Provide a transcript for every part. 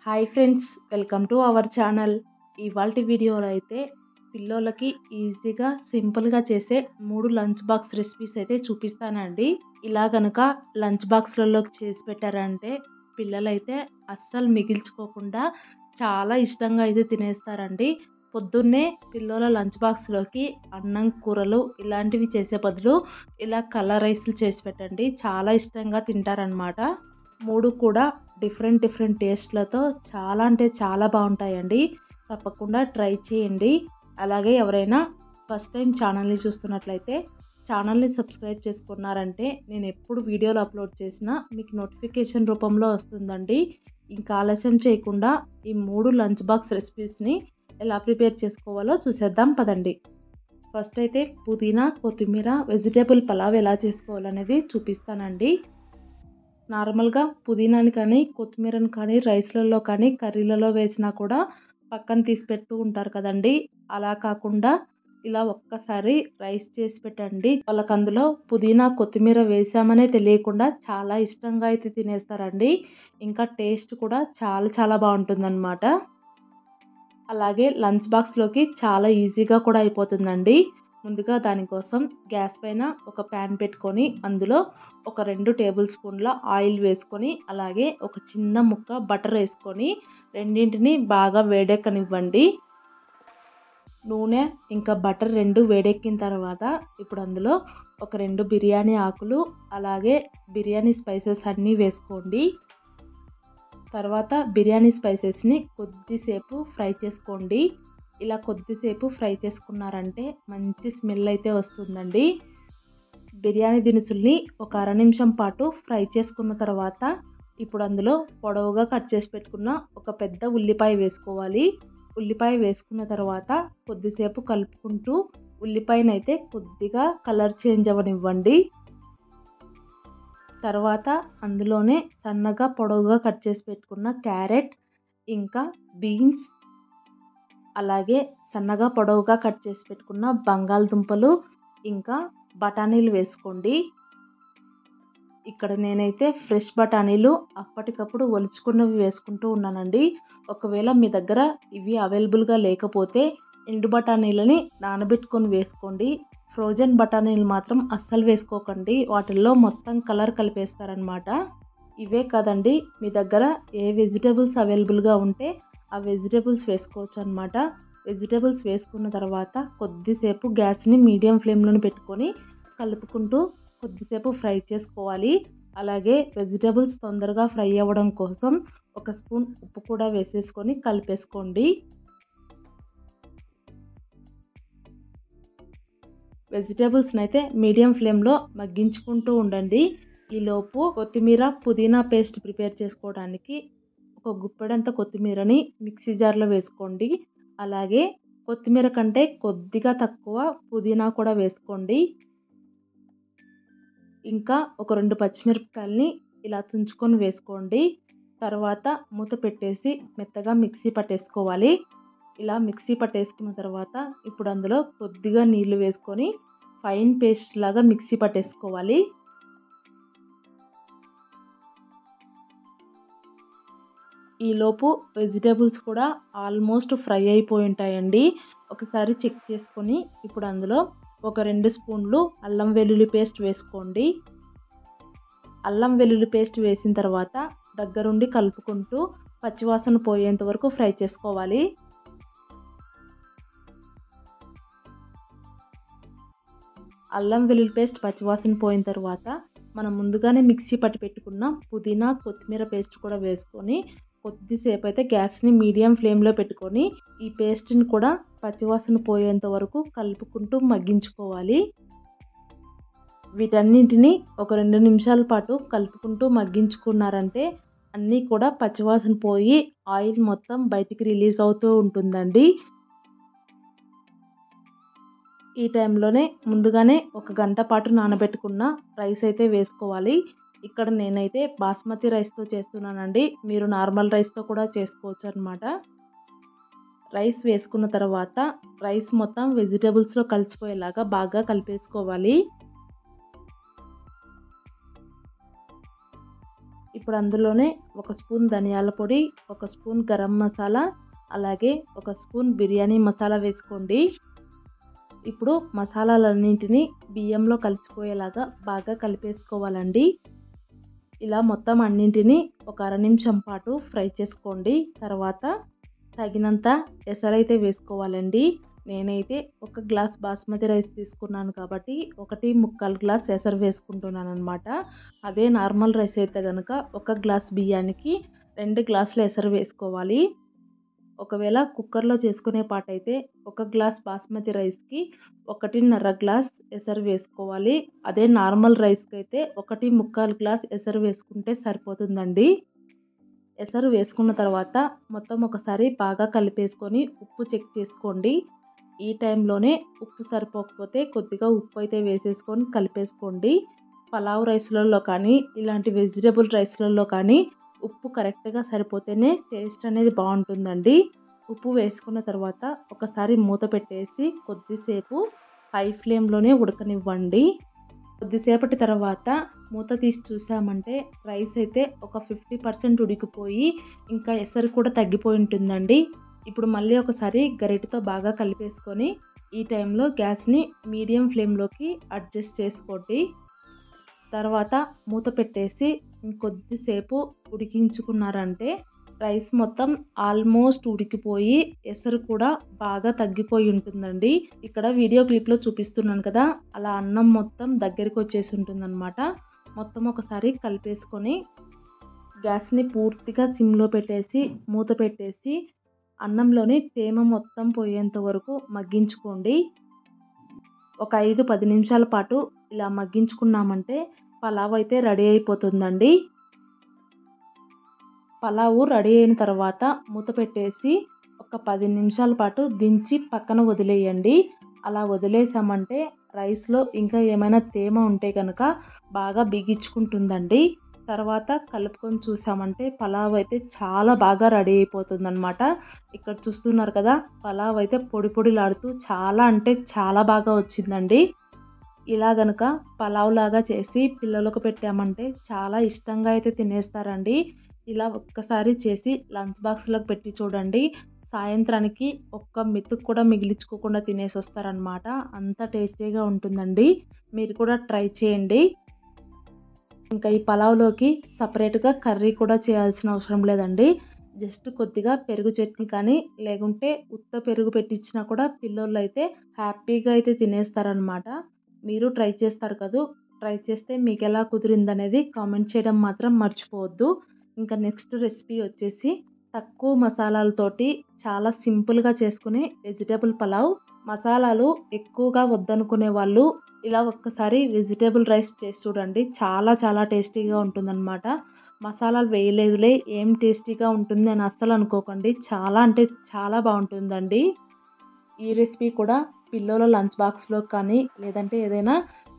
Hi friends, welcome to our channel. ఇవాల్టి వీడియోలో అయితే పిల్లోలకి ఈజీగా సింపుల్గా చేసే 3 లంచ్ బాక్స్ రెసిపీస్ అయితే చూపిస్తానండి. ఇలా గనక లంచ్ బాక్స్లలోకి చేసి పెట్టారంటే పిల్లలైతే అస్సలు మిగిల్చుకోకుండా చాలా ఇష్టంగా అయితే తినేస్తారండి. పొద్దున్నే పిల్లల లంచ్ బాక్స్లోకి అన్నం కూరలు ఇలాంటివి చేసే బదులు ఇలా కలర్ రైస్లు చేసి పెట్టండి, చాలా ఇష్టంగా తింటారనమాట. 3 కూడా డిఫరెంట్ టేస్ట్‌లతో చాలా అంటే చాలా బాగుంటాయండి. తప్పకుండా ట్రై చేయండి. అలాగే ఎవరైనా ఫస్ట్ టైం ఛానల్‌ని చూస్తున్నట్లయితే ఛానల్‌ని సబ్స్క్రైబ్ చేసుకున్నారంటే నేను ఎప్పుడు వీడియోలు అప్లోడ్ చేసినా మీకు నోటిఫికేషన్ రూపంలో వస్తుందండి. ఇంకా ఆలస్యం చేయకుండా ఈ 3 లంచ్ బాక్స్ రెసిపీస్‌ని ఎలా ప్రిపేర్ చేసుకోవాలో చూసేద్దాం పదండి. ఫస్ట్ అయితే పుదీనా, కొత్తిమీర వెజిటేబుల్ పలావ్ ఎలా చేసుకోవాలనేది చూపిస్తానండి. నార్మల్గా పుదీనాని కానీ కొత్తిమీరని కానీ రైస్లలో కానీ కర్రీలలో వేసినా కూడా పక్కన తీసి పెడుతూ ఉంటారు కదండి. అలా కాకుండా ఇలా ఒక్కసారి రైస్ చేసి పెట్టండి. వాళ్ళకి అందులో పుదీనా కొత్తిమీర వేసామనే తెలియకుండా చాలా ఇష్టంగా అయితే తినేస్తారండి. ఇంకా టేస్ట్ కూడా చాలా బాగుంటుందన్నమాట. అలాగే లంచ్ బాక్స్లోకి చాలా ఈజీగా కూడా అయిపోతుందండి. ముందుగా దానికోసం గ్యాస్ పైన ఒక ప్యాన్ పెట్టుకొని అందులో ఒక 2 టేబుల్ స్పూన్ల ఆయిల్ వేసుకొని అలాగే ఒక చిన్న ముక్క బటర్ వేసుకొని రెండింటిని బాగా వేడెక్కనివ్వండి. నూనె ఇంకా బటర్ 2 వేడెక్కిన తర్వాత ఇప్పుడు అందులో ఒక 2 బిర్యానీ ఆకులు అలాగే బిర్యానీ స్పైసెస్ అన్నీ వేసుకోండి. తర్వాత బిర్యానీ స్పైసెస్ని కొద్దిసేపు ఫ్రై చేసుకోండి. ఇలా కొద్దిసేపు ఫ్రై చేసుకున్నారంటే మంచి స్మెల్ అయితే వస్తుందండి. బిర్యానీ దినుసుల్ని ఒక అర నిమిషం పాటు ఫ్రై చేసుకున్న తర్వాత ఇప్పుడు అందులో పొడవుగా కట్ చేసి పెట్టుకున్న ఒక పెద్ద ఉల్లిపాయ వేసుకోవాలి. ఉల్లిపాయ వేసుకున్న తర్వాత కొద్దిసేపు కలుపుకుంటూ ఉల్లిపాయనైతే కొద్దిగా కలర్ చేంజ్ అవ్వనివ్వండి. తర్వాత అందులోనే సన్నగా పొడవుగా కట్ చేసి పెట్టుకున్న క్యారెట్ ఇంకా బీన్స్ అలాగే సన్నగా పొడవుగా కట్ చేసి పెట్టుకున్న బంగాళదుంపలు ఇంకా బఠానీలు వేసుకోండి. ఇక్కడ నేనైతే ఫ్రెష్ బఠానీలు అప్పటికప్పుడు ఒలుచుకున్నవి వేసుకుంటూ ఉన్నానండి. ఒకవేళ మీ దగ్గర ఇవి అవైలబుల్గా లేకపోతే ఎండు బఠానీలని నానబెట్టుకొని వేసుకోండి. ఫ్రోజన్ బఠానీలు మాత్రం అస్సలు వేసుకోకండి, వాటిల్లో మొత్తం కలర్ కలిపేస్తారనమాట. ఇవే కదండి, మీ దగ్గర ఏ వెజిటేబుల్స్ అవైలబుల్గా ఉంటే ఆ వెజిటేబుల్స్ వేసుకోవచ్చు అనమాట. వెజిటేబుల్స్ వేసుకున్న తర్వాత కొద్దిసేపు గ్యాస్ని మీడియం ఫ్లేమ్లోనే పెట్టుకొని కలుపుకుంటూ కొద్దిసేపు ఫ్రై చేసుకోవాలి. అలాగే వెజిటేబుల్స్ తొందరగా ఫ్రై అవ్వడం కోసం ఒక స్పూన్ ఉప్పు కూడా వేసేసుకొని కలిపేసుకోండి. వెజిటేబుల్స్ని అయితే మీడియం ఫ్లేమ్లో మగ్గించుకుంటూ ఉండండి. ఈలోపు కొత్తిమీర పుదీనా పేస్ట్ ప్రిపేర్ చేసుకోవడానికి ఒక గుప్పెడంత కొత్తిమీరని మిక్సీ జార్లో వేసుకోండి. అలాగే కొత్తిమీర కంటే కొద్దిగా తక్కువ పుదీనా కూడా వేసుకోండి. ఇంకా ఒక 2 పచ్చిమిరపకాయలని ఇలా తుంచుకొని వేసుకోండి. తర్వాత మూత పెట్టేసి మెత్తగా మిక్సీ పట్టేసుకోవాలి. ఇలా మిక్సీ పట్టేసుకున్న తర్వాత ఇప్పుడు అందులో కొద్దిగా నీళ్లు వేసుకొని ఫైన్ పేస్ట్ లాగా మిక్సీ పట్టేసుకోవాలి. ఈలోపు వెజిటేబుల్స్ కూడా ఆల్మోస్ట్ ఫ్రై అయిపోయి ఉంటాయండి. ఒకసారి చెక్ చేసుకొని ఇప్పుడు అందులో ఒక 2 స్పూన్లు అల్లం వెల్లుల్లి పేస్ట్ వేసుకోండి. అల్లం వెల్లుల్లి పేస్ట్ వేసిన తర్వాత దగ్గరుండి కలుపుకుంటూ పచ్చివాసన పోయేంత వరకు ఫ్రై చేసుకోవాలి. అల్లం వెల్లుల్లి పేస్ట్ పచ్చివాసన పోయిన తర్వాత మనం ముందుగానే మిక్సీ పట్టి పెట్టుకున్న పుదీనా కొత్తిమీర పేస్ట్ కూడా వేసుకొని కొద్దిసేపు అయితే గ్యాస్ని మీడియం ఫ్లేమ్లో పెట్టుకొని ఈ పేస్ట్ని కూడా పచ్చివాసన పోయేంత వరకు కలుపుకుంటూ మగ్గించుకోవాలి. వీటన్నింటినీ ఒక 2 నిమిషాల పాటు కలుపుకుంటూ మగ్గించుకున్నారంటే అన్నీ కూడా పచ్చివాసన పోయి ఆయిల్ మొత్తం బయటికి రిలీజ్ అవుతూ ఉంటుందండి. ఈ టైంలోనే ముందుగానే ఒక గంట పాటు నానబెట్టుకున్న రైస్ అయితే వేసుకోవాలి. ఇక్కడ నేనైతే బాస్మతి రైస్తో చేస్తున్నానండి, మీరు నార్మల్ రైస్తో కూడా చేసుకోవచ్చు అనమాట. రైస్ వేసుకున్న తర్వాత రైస్ మొత్తం వెజిటేబుల్స్లో కలిసిపోయేలాగా బాగా కలిపేసుకోవాలి. ఇప్పుడు అందులోనే 1 స్పూన్ ధనియాల పొడి, 1 స్పూన్ గరం మసాలా, అలాగే 1 స్పూన్ బిర్యానీ మసాలా వేసుకోండి. ఇప్పుడు మసాలాలన్నింటినీ బియ్యంలో కలిసిపోయేలాగా బాగా కలిపేసుకోవాలండి. ఇలా మొత్తం అన్నింటినీ ఒక అర నిమిషం పాటు ఫ్రై చేసుకోండి. తర్వాత తగినంత ఎసరైతే వేసుకోవాలండి. నేనైతే 1 గ్లాస్ బాస్మతి రైస్ తీసుకున్నాను కాబట్టి 1.25 గ్లాస్ ఎసరు వేసుకుంటున్నాను అనమాట. అదే నార్మల్ రైస్ అయితే కనుక 1 గ్లాస్ బియ్యానికి 2 గ్లాసులు ఎసరు వేసుకోవాలి. ఒకవేళ కుక్కర్లో చేసుకునే పాటైతే 1 గ్లాస్ బాస్మతి రైస్కి 1.5 గ్లాస్ ఎసరు వేసుకోవాలి. అదే నార్మల్ రైస్కి అయితే 1.25 గ్లాస్ ఎసరు వేసుకుంటే సరిపోతుందండి. ఎసరు వేసుకున్న తర్వాత మొత్తం ఒకసారి బాగా కలిపేసుకొని ఉప్పు చెక్ చేసుకోండి. ఈ టైంలోనే ఉప్పు సరిపోకపోతే కొద్దిగా ఉప్పు అయితే వేసేసుకొని కలిపేసుకోండి. పలావ్ రైస్లలో కానీ ఇలాంటి వెజిటేబుల్ రైస్లలో కానీ ఉప్పు కరెక్ట్గా సరిపోతేనే టేస్ట్ అనేది బాగుంటుందండి. ఉప్పు వేసుకున్న తర్వాత ఒకసారి మూత పెట్టేసి కొద్దిసేపు హై ఫ్లేమ్లోనే ఉడకనివ్వండి. కొద్దిసేపటి తర్వాత మూత తీసి చూసామంటే రైస్ అయితే ఒక 50% ఉడికిపోయి ఇంకా ఎసరు కూడా తగ్గిపోయి ఉంటుందండి. ఇప్పుడు మళ్ళీ ఒకసారి గరిటెతో బాగా కలిపేసుకొని ఈ టైంలో గ్యాస్ని మీడియం ఫ్లేమ్లోకి అడ్జస్ట్ చేసుకోండి. తర్వాత మూత పెట్టేసి ఇంకొద్దిసేపు ఉడికించుకున్నారంటే రైస్ మొత్తం ఆల్మోస్ట్ ఉడికిపోయి ఎసరు కూడా బాగా తగ్గిపోయి ఉంటుందండి. ఇక్కడ వీడియో క్లిప్లో చూపిస్తున్నాను కదా, అలా అన్నం మొత్తం దగ్గరికి వచ్చేసి ఉంటుందన్నమాట. మొత్తం ఒకసారి కలిపేసుకొని గ్యాస్ని పూర్తిగా సిమ్లో పెట్టేసి మూత పెట్టేసి అన్నంలోని తేమ మొత్తం పోయేంత వరకు మగ్గించుకోండి. ఒక 5-10 నిమిషాల పాటు ఇలా మగ్గించుకున్నామంటే పలావ్ అయితే రెడీ అయిపోతుందండి. పలావు రెడీ అయిన తర్వాత మూత పెట్టేసి ఒక 10 నిమిషాల పాటు దించి పక్కన వదిలేయండి. అలా వదిలేసామంటే రైస్లో ఇంకా ఏమైనా తేమ ఉంటే కనుక బాగా బిగించుకుంటుందండి. తర్వాత కలుపుకొని చూసామంటే పలావ్ అయితే చాలా బాగా రెడీ అయిపోతుందన్నమాట. ఇక్కడ చూస్తున్నారు కదా, పలావ్ అయితే పొడి పొడిలాడుతూ చాలా అంటే చాలా బాగా వచ్చిందండి. ఇలా గనుక పలావ్ లాగా చేసి పిల్లలకు పెట్టామంటే చాలా ఇష్టంగా అయితే తినేస్తారండి. ఇలా ఒక్కసారి చేసి లంచ్ బాక్స్లోకి పెట్టి చూడండి. సాయంత్రానికి ఒక్క మెతుకు కూడా మిగిలించుకోకుండా తినేసి వస్తారనమాట. అంత టేస్టీగా ఉంటుందండి. మీరు కూడా ట్రై చేయండి. ఇంకా ఈ పలావ్లోకి సపరేట్గా కర్రీ కూడా చేయాల్సిన అవసరం లేదండి. జస్ట్ కొద్దిగా పెరుగు చట్నీ కానీ లేకుంటే ఉత్త పెరుగు పెట్టించినా కూడా పిల్లోళ్ళు అయితే హ్యాపీగా అయితే తినేస్తారనమాట. మీరు ట్రై చేస్తారు కదా, ట్రై చేస్తే మీకు ఎలా కుదిరిందనేది కామెంట్ చేయడం మాత్రం మర్చిపోవద్దు. ఇంకా నెక్స్ట్ రెసిపీ వచ్చేసి తక్కువ మసాలాలతోటి చాలా సింపుల్గా చేసుకునే వెజిటేబుల్ పలావ్. మసాలాలు ఎక్కువగా వద్దనుకునే వాళ్ళు ఇలా ఒక్కసారి వెజిటేబుల్ రైస్ చేసి చూడండి. చాలా చాలా టేస్టీగా ఉంటుందన్నమాట. మసాలాలు వేయలేదులే ఏం టేస్టీగా ఉంటుంది అని అస్సలు అనుకోకండి. చాలా అంటే చాలా బాగుంటుందండి. ఈ రెసిపీ కూడా పిల్లల లంచ్ బాక్స్లో కానీ లేదంటే ఏదైనా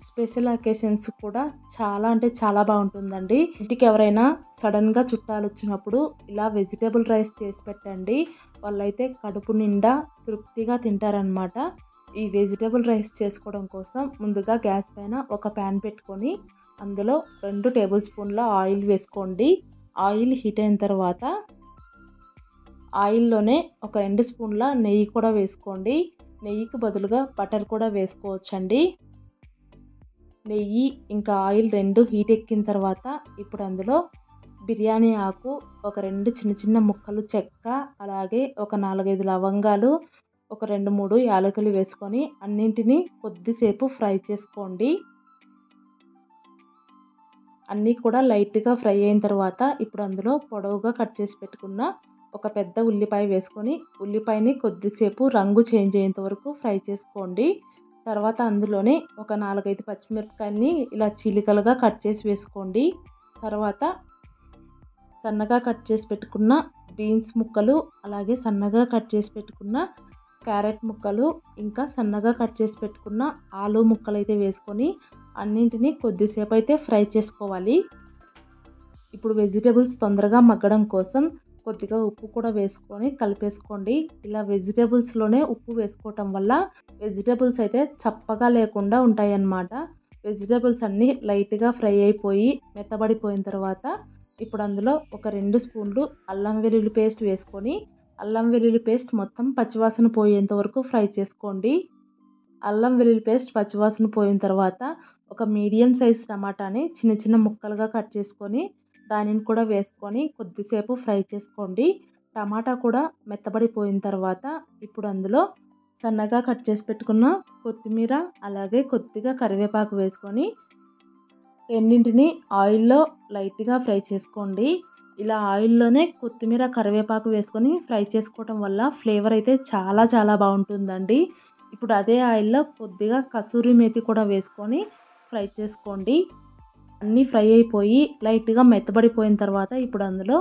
స్పెషల్ అకేషన్స్ కూడా చాలా అంటే చాలా బాగుంటుందండి. ఇంటికి ఎవరైనా సడన్గా చుట్టాలు వచ్చినప్పుడు ఇలా వెజిటేబుల్ రైస్ చేసి పెట్టండి. వాళ్ళైతే కడుపు నిండా తృప్తిగా తింటారనమాట. ఈ వెజిటేబుల్ రైస్ చేసుకోవడం కోసం ముందుగా గ్యాస్ పైన ఒక ప్యాన్ పెట్టుకొని అందులో 2 టేబుల్ స్పూన్ల ఆయిల్ వేసుకోండి. ఆయిల్ హీట్ అయిన తర్వాత ఆయిల్లోనే ఒక 2 స్పూన్ల నెయ్యి కూడా వేసుకోండి. నెయ్యికి బదులుగా బటర్ కూడా వేసుకోవచ్చండి. నెయ్యి ఇంకా ఆయిల్ 2 హీట్ ఎక్కిన తర్వాత ఇప్పుడు అందులో బిర్యానీ ఆకు, ఒక 2 చిన్న చిన్న ముక్కలు చెక్క, అలాగే ఒక 4-5 లవంగాలు, ఒక 2-3 యాలకులు వేసుకొని అన్నింటినీ కొద్దిసేపు ఫ్రై చేసుకోండి. అన్నీ కూడా లైట్గా ఫ్రై అయిన తర్వాత ఇప్పుడు అందులో పొడవుగా కట్ చేసి పెట్టుకున్న ఒక పెద్ద ఉల్లిపాయ వేసుకొని ఉల్లిపాయని కొద్దిసేపు రంగు చేంజ్ అయ్యేంత వరకు ఫ్రై చేసుకోండి. తర్వాత అందులోనే ఒక 4-5 పచ్చిమిరపకాయలని ఇలా చీలికలుగా కట్ చేసి వేసుకోండి. తర్వాత సన్నగా కట్ చేసి పెట్టుకున్న బీన్స్ ముక్కలు, అలాగే సన్నగా కట్ చేసి పెట్టుకున్న క్యారెట్ ముక్కలు, ఇంకా సన్నగా కట్ చేసి పెట్టుకున్న ఆలు ముక్కలు అయితే వేసుకొని అన్నింటినీ కొద్దిసేపు అయితే ఫ్రై చేసుకోవాలి. ఇప్పుడు వెజిటేబుల్స్ తొందరగా మగ్గడం కోసం కొద్దిగా ఉప్పు కూడా వేసుకొని కలిపేసుకోండి. ఇలా వెజిటేబుల్స్లోనే ఉప్పు వేసుకోవటం వల్ల వెజిటేబుల్స్ అయితే చప్పగా లేకుండా ఉంటాయి అన్నమాట. వెజిటేబుల్స్ అన్నీ లైట్గా ఫ్రై అయిపోయి మెత్తబడిపోయిన తర్వాత ఇప్పుడు అందులో ఒక 2 స్పూన్లు అల్లం వెల్లుల్లి పేస్ట్ వేసుకొని అల్లం వెల్లుల్లి పేస్ట్ మొత్తం పచ్చివాసన పోయేంత వరకు ఫ్రై చేసుకోండి. అల్లం వెల్లుల్లి పేస్ట్ పచ్చివాసన పోయిన తర్వాత ఒక మీడియం సైజ్ టమాటాని చిన్న చిన్న ముక్కలుగా కట్ చేసుకొని దానిని కూడా వేసుకొని కొద్దిసేపు ఫ్రై చేసుకోండి. టమాటా కూడా మెత్తబడిపోయిన తర్వాత ఇప్పుడు అందులో సన్నగా కట్ చేసి పెట్టుకున్న కొత్తిమీర అలాగే కొద్దిగా కరివేపాకు వేసుకొని రెండింటిని ఆయిల్లో లైట్గా ఫ్రై చేసుకోండి. ఇలా ఆయిల్లోనే కొత్తిమీర కరివేపాకు వేసుకొని ఫ్రై చేసుకోవటం వల్ల ఫ్లేవర్ అయితే చాలా చాలా బాగుంటుందండి. ఇప్పుడు అదే ఆయిల్లో కొద్దిగా కసూరి మేతి కూడా వేసుకొని ఫ్రై చేసుకోండి. అన్నీ ఫ్రై అయిపోయి లైట్గా మెత్తబడిపోయిన తర్వాత ఇప్పుడు అందులో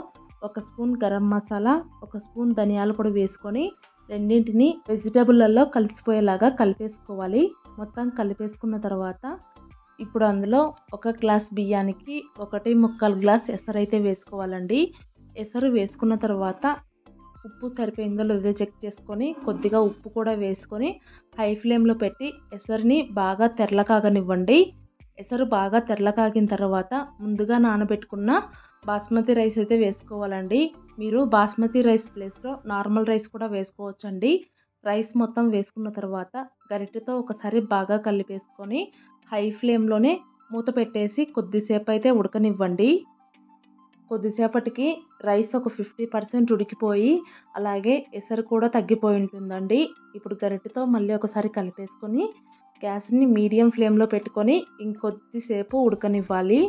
ఒక స్పూన్ గరం మసాలా, ఒక స్పూన్ ధనియాల పొడి వేసుకొని రెండింటిని వెజిటబుల్లలో కలిసిపోయేలాగా కలిపేసుకోవాలి. మొత్తం కలిపేసుకున్న తర్వాత ఇప్పుడు అందులో ఒక గ్లాస్ బియ్యానికి 1.25 గ్లాస్ ఎసరైతే వేసుకోవాలండి. ఎసరు వేసుకున్న తర్వాత ఉప్పు సరిపోయిందో లేదో చెక్ చేసుకొని కొద్దిగా ఉప్పు కూడా వేసుకొని హై ఫ్లేమ్లో పెట్టి ఎసరుని బాగా తెరలకాగనివ్వండి. ఎసరు బాగా తెరలకాగిన తర్వాత ముందుగా నానబెట్టుకున్న బాస్మతి రైస్ అయితే వేసుకోవాలండి. మీరు బాస్మతి రైస్ ప్లేస్లో నార్మల్ రైస్ కూడా వేసుకోవచ్చండి. రైస్ మొత్తం వేసుకున్న తర్వాత గరిటెతో ఒకసారి బాగా కలిపేసుకొని హై ఫ్లేమ్లోనే మూత పెట్టేసి కొద్దిసేపు అయితే ఉడకనివ్వండి. కొద్దిసేపటికి రైస్ ఒక 50% ఉడికిపోయి అలాగే ఎసరు కూడా తగ్గిపోయి ఉంటుందండి. ఇప్పుడు గరిటెతో మళ్ళీ ఒకసారి కలిపేసుకొని గ్యాస్ని మీడియం ఫ్లేమ్లో పెట్టుకొని ఇంకొద్దిసేపు ఉడకనివ్వాలి.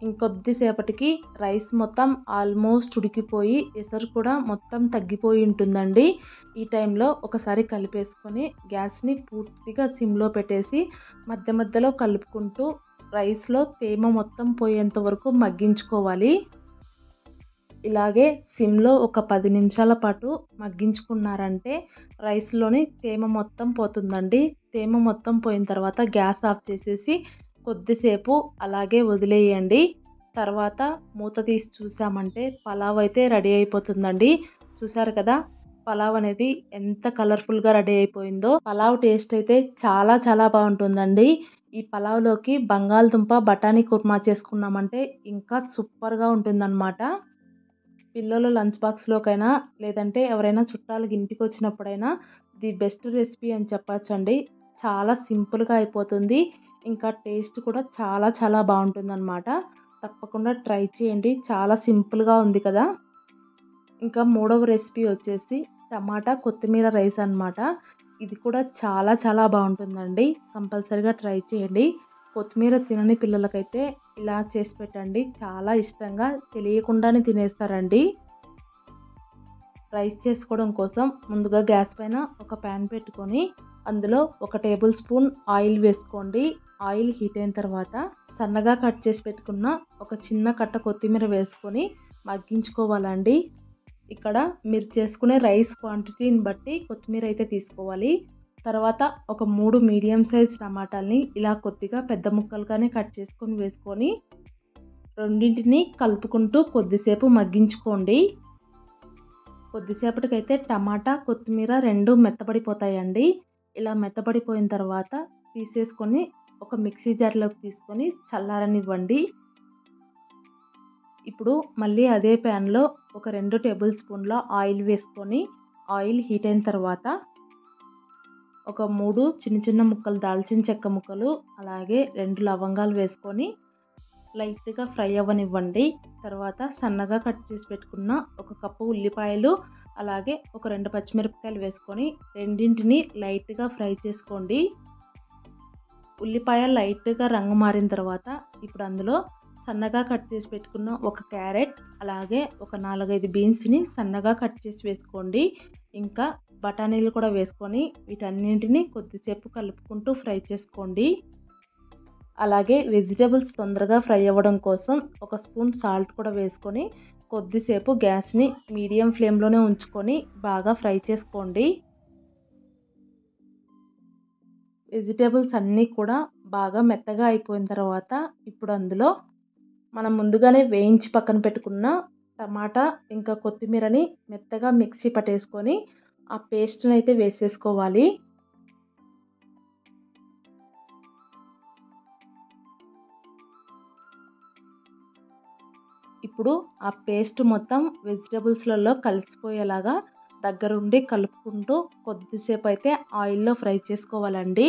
ఇంకొద్దిసేపటికి రైస్ మొత్తం ఆల్మోస్ట్ ఉడికిపోయి ఎసరు కూడా మొత్తం తగ్గిపోయి ఉంటుందండి. ఈ టైంలో ఒకసారి కలిపేసుకొని గ్యాస్ని పూర్తిగా సిమ్లో పెట్టేసి మధ్య మధ్యలో కలుపుకుంటూ రైస్లో తేమ మొత్తం పోయేంత వరకు మగ్గించుకోవాలి. ఇలాగే సిమ్లో ఒక 10 నిమిషాల పాటు మగ్గించుకున్నారంటే రైస్లోని తేమ మొత్తం పోతుందండి. తేమ మొత్తం పోయిన తర్వాత గ్యాస్ ఆఫ్ చేసేసి కొద్దిసేపు అలాగే వదిలేయండి. తర్వాత మూత తీసి చూసామంటే పలావ్ అయితే రెడీ అయిపోతుందండి. చూసారు కదా పలావ్ అనేది ఎంత కలర్ఫుల్గా రెడీ అయిపోయిందో. పలావ్ టేస్ట్ అయితే చాలా చాలా బాగుంటుందండి. ఈ పలావ్లోకి బంగాళదుంప బఠానీ కుర్మా చేసుకున్నామంటే ఇంకా సూపర్గా ఉంటుందన్నమాట. పిల్లల లంచ్ బాక్స్లోకైనా లేదంటే ఎవరైనా చుట్టాలకి ఇంటికి వచ్చినప్పుడైనా ది బెస్ట్ రెసిపీ అని చెప్పచ్చండి. చాలా సింపుల్గా అయిపోతుంది. ఇంకా టేస్ట్ కూడా చాలా చాలా బాగుంటుందన్నమాట. తప్పకుండా ట్రై చేయండి. చాలా సింపుల్గా ఉంది కదా. ఇంకా మూడవ రెసిపీ వచ్చేసి టమాటా కొత్తిమీర రైస్ అన్నమాట. ఇది కూడా చాలా చాలా బాగుంటుందండి. కంపల్సరీగా ట్రై చేయండి. కొత్తిమీర తినని పిల్లలకైతే ఇలా చేసి పెట్టండి. చాలా ఇష్టంగా తెలియకుండానే తినేస్తారండి. రైస్ చేసుకోవడం కోసం ముందుగా గ్యాస్ పైన ఒక ప్యాన్ పెట్టుకొని అందులో 1 టేబుల్ స్పూన్ ఆయిల్ వేసుకోండి. ఆయిల్ హీట్ అయిన తర్వాత సన్నగా కట్ చేసి పెట్టుకున్న ఒక చిన్న కట్ట కొత్తిమీర వేసుకొని మగ్గించుకోవాలండి. ఇక్కడ మీరు చేసుకునే రైస్ క్వాంటిటీని బట్టి కొత్తిమీర అయితే తీసుకోవాలి. తర్వాత ఒక 3 మీడియం సైజ్ టమాటాలని ఇలా కొద్దిగా పెద్ద ముక్కలుగానే కట్ చేసుకొని వేసుకొని రెండింటిని కలుపుకుంటూ కొద్దిసేపు మగ్గించుకోండి. కొద్దిసేపటికైతే టమాటా కొత్తిమీర రెండు మెత్తబడిపోతాయండి. ఇలా మెత్తబడిపోయిన తర్వాత తీసేసుకొని ఒక మిక్సీ జార్లోకి తీసుకొని చల్లారనివ్వండి. ఇప్పుడు మళ్ళీ అదే ప్యాన్లో ఒక 2 టేబుల్ స్పూన్ల ఆయిల్ వేసుకొని ఆయిల్ హీట్ అయిన తర్వాత ఒక 3 చిన్న చిన్న ముక్కలు దాల్చిన చెక్క ముక్కలు అలాగే 2 లవంగాలు వేసుకొని లైట్గా ఫ్రై అవ్వనివ్వండి. తర్వాత సన్నగా కట్ చేసి పెట్టుకున్న ఒక కప్పు ఉల్లిపాయలు అలాగే ఒక 2 పచ్చిమిరపకాయలు వేసుకొని రెండింటిని లైట్గా ఫ్రై చేసుకోండి. ఉల్లిపాయ లైట్గా రంగు మారిన తర్వాత ఇప్పుడు అందులో సన్నగా కట్ చేసి పెట్టుకున్న ఒక క్యారెట్ అలాగే ఒక 4-5 బీన్స్ని సన్నగా కట్ చేసి వేసుకోండి. ఇంకా బఠానీలు కూడా వేసుకొని వీటన్నింటిని కొద్దిసేపు కలుపుకుంటూ ఫ్రై చేసుకోండి. అలాగే వెజిటేబుల్స్ తొందరగా ఫ్రై అవ్వడం కోసం ఒక స్పూన్ సాల్ట్ కూడా వేసుకొని కొద్దిసేపు గ్యాస్ని మీడియం ఫ్లేమ్లోనే ఉంచుకొని బాగా ఫ్రై చేసుకోండి. వెజిటేబుల్స్ అన్నీ కూడా బాగా మెత్తగా అయిపోయిన తర్వాత ఇప్పుడు అందులో మనం ముందుగానే వేయించి పక్కన పెట్టుకున్న టమాటా ఇంకా కొత్తిమీరని మెత్తగా మిక్సీ పట్టేసుకొని ఆ పేస్ట్ని అయితే వేసేసుకోవాలి. ఇప్పుడు ఆ పేస్ట్ మొత్తం వెజిటబుల్స్లలో కలిసిపోయేలాగా దగ్గరుండి కలుపుకుంటూ కొద్దిసేపు అయితే ఆయిల్లో ఫ్రై చేసుకోవాలండి.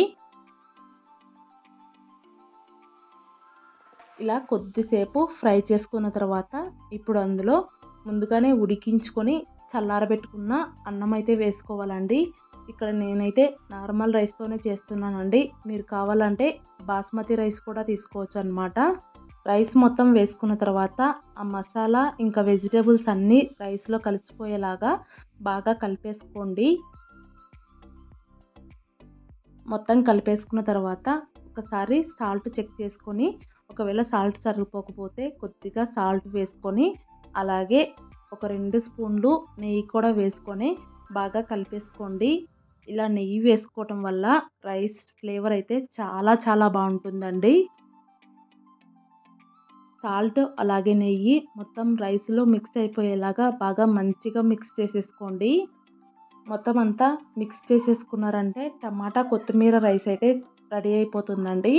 ఇలా కొద్దిసేపు ఫ్రై చేసుకున్న తర్వాత ఇప్పుడు అందులో ముందుగానే ఉడికించుకొని చల్లారబెట్టుకున్న అన్నం అయితే వేసుకోవాలండి. ఇక్కడ నేనైతే నార్మల్ రైస్తోనే చేస్తున్నానండి. మీరు కావాలంటే బాస్మతి రైస్ కూడా తీసుకోవచ్చు అన్నమాట. రైస్ మొత్తం వేసుకున్న తర్వాత ఆ మసాలా ఇంకా వెజిటేబుల్స్ అన్నీ రైస్లో కలిసిపోయేలాగా బాగా కలిపేసుకోండి. మొత్తం కలిపేసుకున్న తర్వాత ఒకసారి సాల్ట్ చెక్ చేసుకొని, ఒకవేళ సాల్ట్ సరిపోకపోతే కొద్దిగా సాల్ట్ వేసుకొని, అలాగే ఒక 2 స్పూన్లు నెయ్యి కూడా వేసుకొని బాగా కలిపేసుకోండి. ఇలా నెయ్యి వేసుకోవటం వల్ల రైస్ ఫ్లేవర్ అయితే చాలా చాలా బాగుంటుందండి. సాల్ట్ అలాగే నెయ్యి మొత్తం రైస్లో మిక్స్ అయిపోయేలాగా బాగా మంచిగా మిక్స్ చేసేసుకోండి. మొత్తం అంతా మిక్స్ చేసేసుకున్నారంటే టమాటా కొత్తిమీర రైస్ అయితే రెడీ అయిపోతుందండి.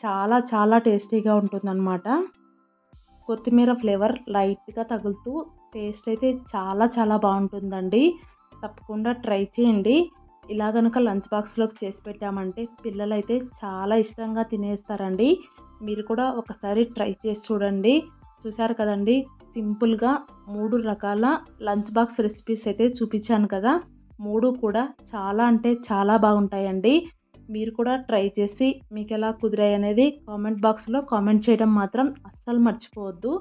చాలా చాలా టేస్టీగా ఉంటుందన్నమాట. కొత్తిమీర ఫ్లేవర్ లైట్గా తగులుతూ టేస్ట్ అయితే చాలా చాలా బాగుంటుందండి. తప్పకుండా ట్రై చేయండి. ఇలా కనుక లంచ్ బాక్స్లోకి చేసి పెట్టామంటే పిల్లలైతే చాలా ఇష్టంగా తినేస్తారండి. మీరు కూడా ఒకసారి ట్రై చేసి చూడండి. చూశారు కదండి, సింపుల్గా 3 రకాల లంచ్ బాక్స్ రెసిపీస్ అయితే చూపించాను కదా. 3 కూడా చాలా అంటే చాలా బాగుంటాయండి. మీరు కూడా ట్రై చేసి మీకు ఎలా కుదిరాయి అనేది కామెంట్ బాక్స్లో కామెంట్ చేయడం మాత్రం అస్సలు మర్చిపోవద్దు.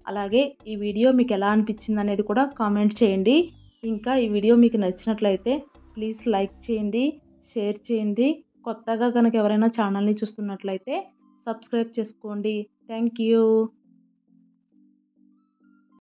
అలాగే ఈ వీడియో మీకు ఎలా అనిపించింది అనేది కూడా కామెంట్ చేయండి. ఇంకా ఈ వీడియో మీకు నచ్చినట్లయితే ప్లీజ్ లైక్ చేయండి, షేర్ చేయండి. కొత్తగా కనుక ఎవరైనా ఛానల్ని చూస్తున్నట్లయితే సబ్స్క్రైబ్ చేసుకోండి. Thank you.